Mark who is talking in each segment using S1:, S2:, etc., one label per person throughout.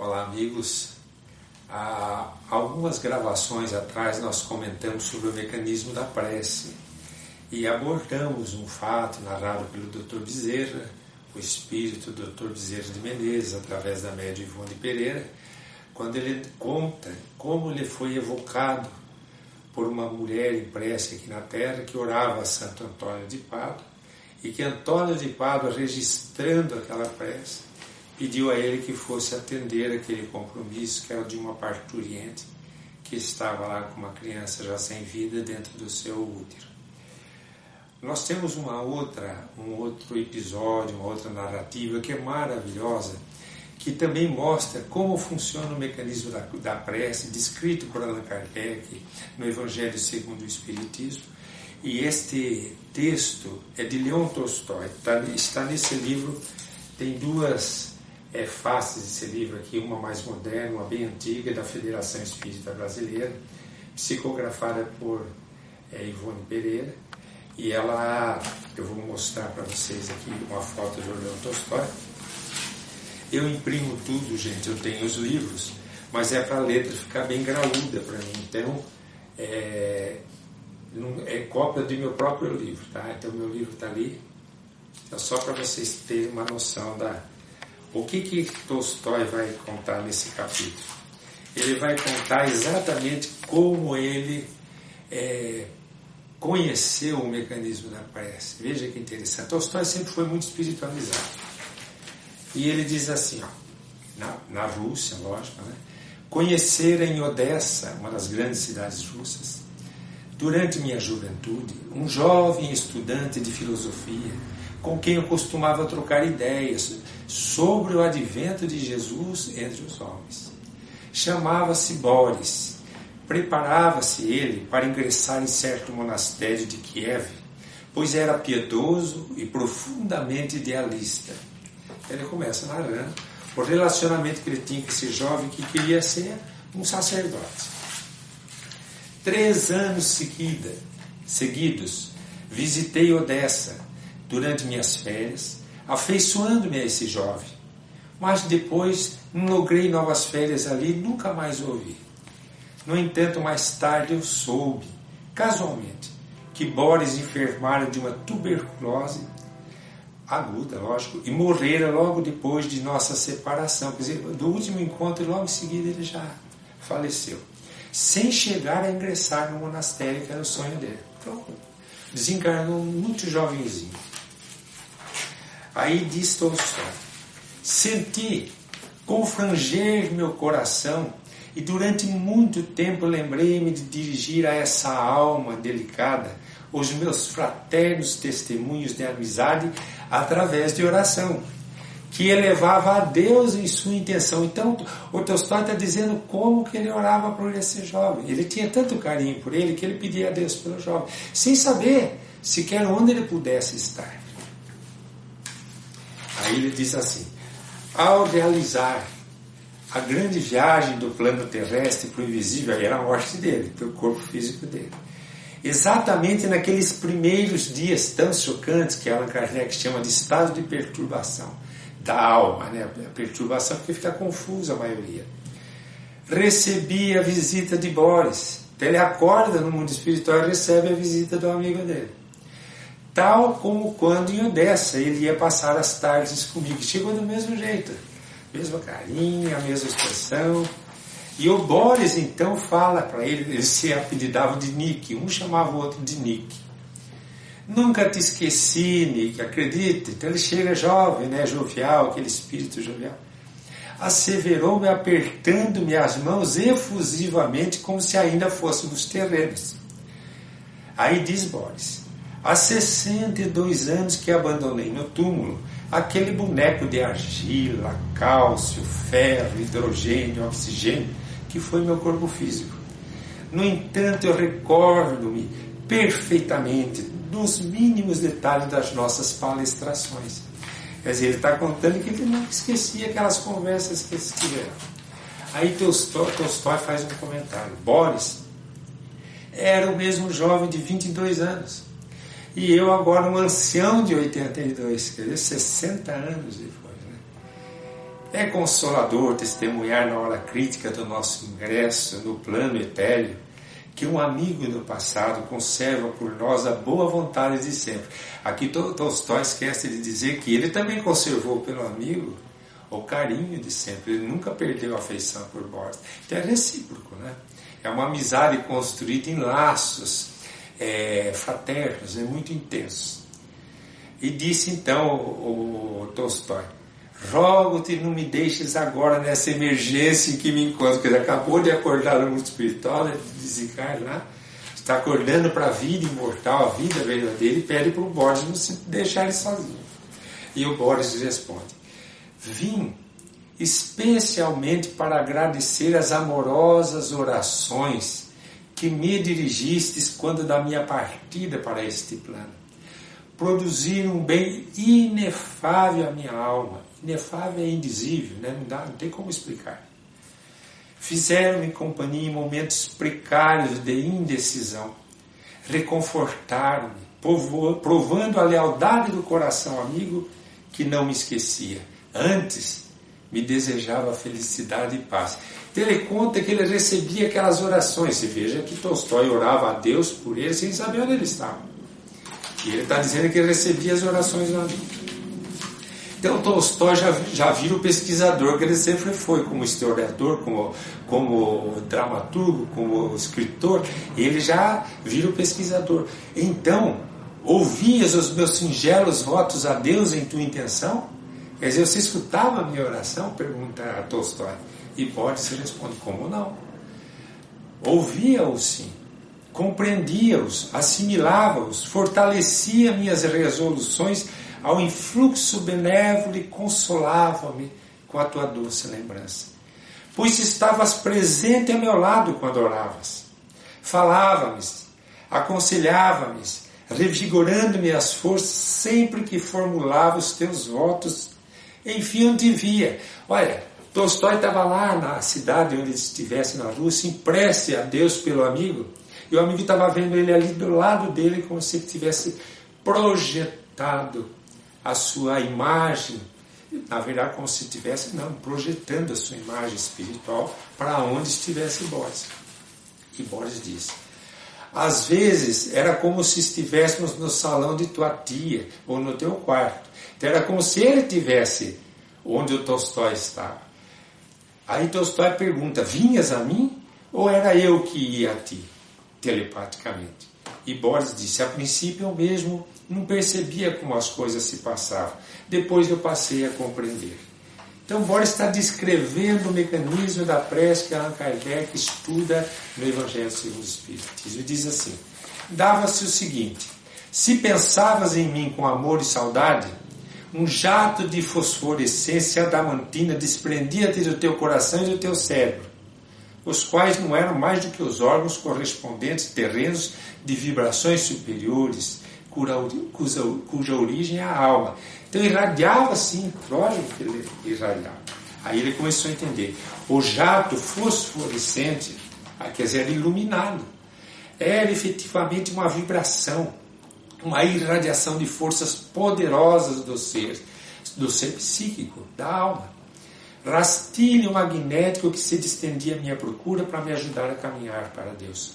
S1: Olá, amigos. Há algumas gravações atrás nós comentamos sobre o mecanismo da prece e abordamos um fato narrado pelo Dr. Bezerra, o espírito do Dr. Bezerra de Menezes, através da médium Ivone Pereira, quando ele conta como ele foi evocado por uma mulher em prece aqui na Terra que orava a Santo Antônio de Pádua e que Antônio de Pádua, registrando aquela prece, pediu a ele que fosse atender aquele compromisso que era de uma parturiente que estava lá com uma criança já sem vida dentro do seu útero. Nós temos um outro episódio, uma outra narrativa que é maravilhosa, que também mostra como funciona o mecanismo da prece, descrito por Allan Kardec no Evangelho segundo o Espiritismo. E este texto é de Leon Tolstói, está nesse livro, tem duas faces desse livro aqui, uma mais moderna, uma bem antiga, da Federação Espírita Brasileira, psicografada por Ivone Pereira, e eu vou mostrar para vocês aqui uma foto do Leon Tolstói. Eu imprimo tudo, gente, eu tenho os livros, mas é para a letra ficar bem graúda para mim, então é cópia do meu próprio livro, tá? Então meu livro está ali, então, só para vocês terem uma noção o que Tolstói vai contar nesse capítulo. Ele vai contar exatamente como ele conheceu o mecanismo da prece. Veja que interessante. Tolstói sempre foi muito espiritualizado. E ele diz assim, na Rússia, lógico, né? Conhecera em Odessa, uma das grandes cidades russas, durante minha juventude, um jovem estudante de filosofia, com quem eu costumava trocar ideias sobre o advento de Jesus entre os homens. Chamava-se Boris. Preparava-se ele para ingressar em certo monastério de Kiev, pois era piedoso e profundamente idealista. Ele começa narrando o relacionamento que ele tinha com esse jovem que queria ser um sacerdote. 3 anos seguidos, visitei Odessa durante minhas férias, afeiçoando-me a esse jovem. Mas depois não logrei novas férias ali e nunca mais o ouvi. No entanto, mais tarde eu soube, casualmente, que Boris enfermara de uma tuberculose aguda, lógico, e morrera logo depois de nossa separação. Quer dizer, do último encontro, logo em seguida ele já faleceu, sem chegar a ingressar no monastério, que era o sonho dele. Então, desencarnou muito jovenzinho. Aí diz Tolstói: senti confranger meu coração e durante muito tempo lembrei-me de dirigir a essa alma delicada os meus fraternos testemunhos de amizade através de oração, que elevava a Deus em sua intenção. Então, o Tolstói está dizendo como que ele orava por esse jovem. Ele tinha tanto carinho por ele que ele pedia a Deus pelo jovem, sem saber sequer onde ele pudesse estar. Aí ele diz assim: ao realizar a grande viagem do plano terrestre para o invisível, aí era a morte dele, para o corpo físico dele, exatamente naqueles primeiros dias tão chocantes que Allan Kardec chama de estado de perturbação da alma, né? A perturbação porque fica confusa a maioria. Recebi a visita de Boris. Então ele acorda no mundo espiritual e recebe a visita do amigo dele. Tal como quando em Odessa ele ia passar as tardes comigo. Chegou do mesmo jeito, mesma carinha, a mesma expressão. E o Boris então fala para ele, eles se apelidavam de Nick, um chamava o outro de Nick. Nunca te esqueci, Nick, acredita? Então ele chega jovem, né, jovial, aquele espírito jovial. Asseverou-me apertando-me as mãos efusivamente, como se ainda fôssemos terrenos. Aí diz Boris: há 62 anos que abandonei no túmulo aquele boneco de argila, cálcio, ferro, hidrogênio, oxigênio, que foi meu corpo físico. No entanto, eu recordo-me perfeitamente dos mínimos detalhes das nossas palestrações. Quer dizer, ele está contando que ele não esquecia aquelas conversas que eles tiveram. Aí Tolstói faz um comentário. Boris era o mesmo jovem de 22 anos. E eu agora um ancião de 82, quer dizer, 60 anos depois. Né? É consolador testemunhar na hora crítica do nosso ingresso no plano etéreo que um amigo do passado conserva por nós a boa vontade de sempre. Aqui Tolstói esquece de dizer que ele também conservou pelo amigo o carinho de sempre. Ele nunca perdeu a afeição por Borges. Então é recíproco, né? É uma amizade construída em laços fraternos, é muito intenso. E disse então o Tolstói: rogo-te, não me deixes agora nessa emergência em que me encontro. Porque ele acabou de acordar no mundo espiritual, de desencarnar, está acordando para a vida imortal, a vida verdadeira, e pede para o Borges não se deixar ele sozinho. E o Borges responde: vim especialmente para agradecer as amorosas orações que me dirigistes quando da minha partida para este plano. Produziram um bem inefável à minha alma. Inefável é indizível, né? Não tem como explicar. Fizeram-me companhia em momentos precários de indecisão. Reconfortaram-me, provando a lealdade do coração amigo que não me esquecia. Antes, me desejava felicidade e paz. Então ele conta que ele recebia aquelas orações. Você veja que Tolstói orava a Deus por ele sem saber onde ele estava. E ele está dizendo que ele recebia as orações do amigo. Então Tolstói já vira o pesquisador que ele sempre foi, como historiador, como dramaturgo, como escritor. Ele já vira o pesquisador. Então, ouvias os meus singelos votos a Deus em tua intenção? Quer dizer, você escutava a minha oração? Pergunta a Tolstói. E Borges responde: como não? Ouvia-os sim, compreendia-os, assimilava-os, fortalecia minhas resoluções ao influxo benévolo e consolava-me com a tua doce lembrança. Pois estavas presente a meu lado quando oravas. Falava-me, aconselhava-me, revigorando-me as forças sempre que formulava os teus votos. Enfim, eu te via. Olha, Tolstói estava lá na cidade onde ele estivesse, na Rússia, em prece a Deus pelo amigo, e o amigo estava vendo ele ali do lado dele, como se ele tivesse projetado a sua imagem, na verdade como se estivesse, projetando a sua imagem espiritual para onde estivesse Borges. E Borges disse: às vezes era como se estivéssemos no salão de tua tia, ou no teu quarto. Então era como se ele estivesse onde o Tolstói estava. Aí Tolstói pergunta: vinhas a mim ou era eu que ia a ti? Telepaticamente. E Borges disse: a princípio eu mesmo não percebia como as coisas se passavam. Depois eu passei a compreender. Então Borges está descrevendo o mecanismo da prece que Allan Kardec estuda no Evangelho segundo o Espiritismo. E diz assim: dava-se o seguinte: se pensavas em mim com amor e saudade, um jato de fosforescência adamantina desprendia-te do teu coração e do teu cérebro, os quais não eram mais do que os órgãos correspondentes terrenos de vibrações superiores, cuja origem é a alma. Então irradiava sim, lógico que ele irradiava. Aí ele começou a entender. O jato fosforescente, quer dizer, era iluminado. Era efetivamente uma vibração, uma irradiação de forças poderosas do ser psíquico, da alma. Rastilho magnético que se distendia à minha procura para me ajudar a caminhar para Deus.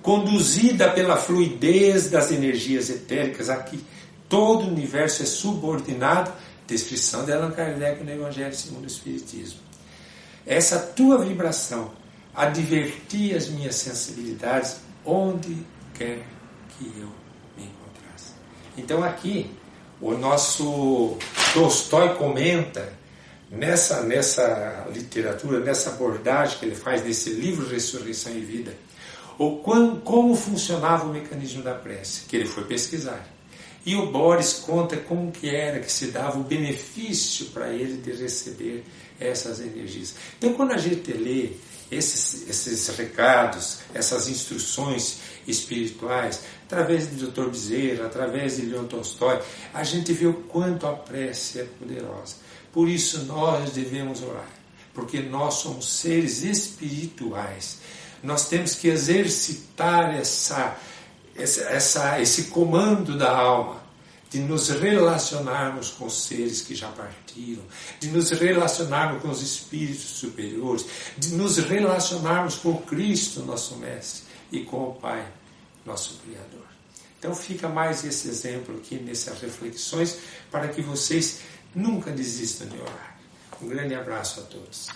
S1: Conduzida pela fluidez das energias etéricas, aqui todo o universo é subordinado, descrição de Allan Kardec no Evangelho segundo o Espiritismo. Essa tua vibração advertia as minhas sensibilidades onde quer que eu me encontrasse. Então aqui o nosso Tolstói comenta nessa literatura, nessa abordagem que ele faz nesse livro Ressurreição e Vida, como funcionava o mecanismo da prece, que ele foi pesquisar. E o Borges conta como que era que se dava o benefício para ele de receber essas energias. Então quando a gente lê esses recados, essas instruções espirituais, através de Dr. Bezerra, através de Leon Tolstói, a gente vê o quanto a prece é poderosa. Por isso nós devemos orar, porque nós somos seres espirituais. Nós temos que exercitar esse comando da alma, de nos relacionarmos com os seres que já partiram, de nos relacionarmos com os espíritos superiores, de nos relacionarmos com o Cristo, nosso Mestre, e com o Pai, nosso Criador. Então fica mais esse exemplo aqui nessas reflexões para que vocês nunca desistam de orar. Um grande abraço a todos.